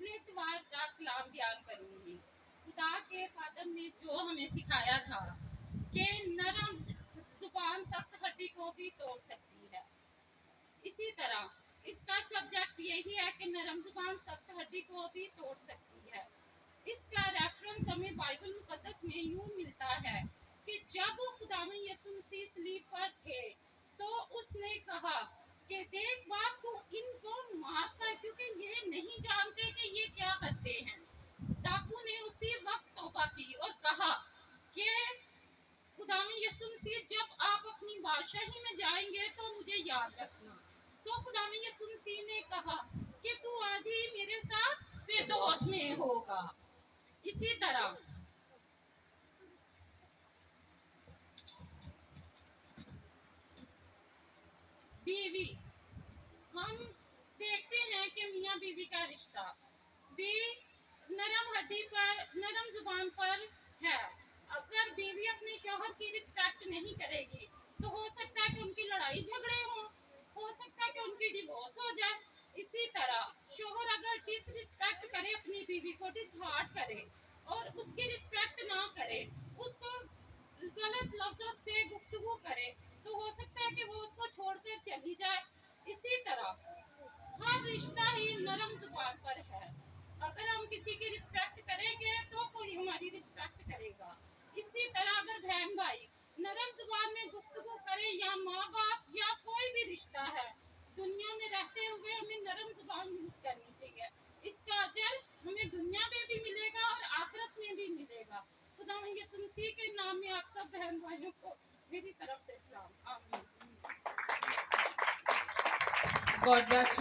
इसलिए इतवार का कलाम बयान करूंगी। खुदा के खादम ने जो हमें सिखाया था कि नरम जुबान सख्त हड्डी को भी तोड़ सकती है, इसी तरह इसका सब्जेक्ट यही है कि नरम जुबान सख्त हड्डी को भी तोड़ सकती है। इसका रेफरेंस हमें बाइबल मुकद्दस में यूं मिलता है कि जब खुदावन यीशु मसीह सलीब पर थे तो उसने कहा कि देख बाप, तू इनको माफ कर, क्योंकि ये नहीं जानते कि ये क्या करते हैं। डाकू ने उसी वक्त तौबा की और कहा कि खुदावन यीशु मसीह, जब आप अपनी बादशाही में जाएंगे तो मुझे याद रखना। तो खुदावन यीशु मसीह ने कहा कि तू आज ही मेरे साथ फिरदौस में होगा। इसी तरह बीवी, हम देखते हैं कि मियाँ बीवी का रिश्ता भी नरम हड्डी पर, नरम जुबान पर है। अगर बीवी अपने शौहर की रिस्पेक्ट नहीं करेगी तो हो सकता है कि उनकी लड़ाई झगड़े हो सकता है कि उनकी डिवोर्स हो जाए। इसी तरह शौहर अगर डिसरिस्पेक्ट करे, अपनी बीवी को डिसहार्ट करे और उसकी रिस्पेक्ट ना करे, उसको गलत लफ्जों से गुफ्तगू करे, तो हो सकता है कि वो उसको छोड़कर चली जाए। इसी तरह हर रिश्ता ही नरम जुबान पर है। अगर हम किसी की रिस्पेक्ट करेंगे तो कोई हमारी रिस्पेक्ट करेगा। इसी तरह अगर बहन भाई नरम जुबान में गुफ्तगू करे, या माँ बाप, या कोई भी रिश्ता है, दुनिया में रहते हुए हमें नरम जुबान यूज करनी चाहिए। इसका अजर हमें दुनिया में भी मिलेगा और आखिरत में भी मिलेगा। खुदा यीशु मसीह के नाम में आप सब बहन भाइयों को मेरी तरफ से सलाम। आमीन। God bless you.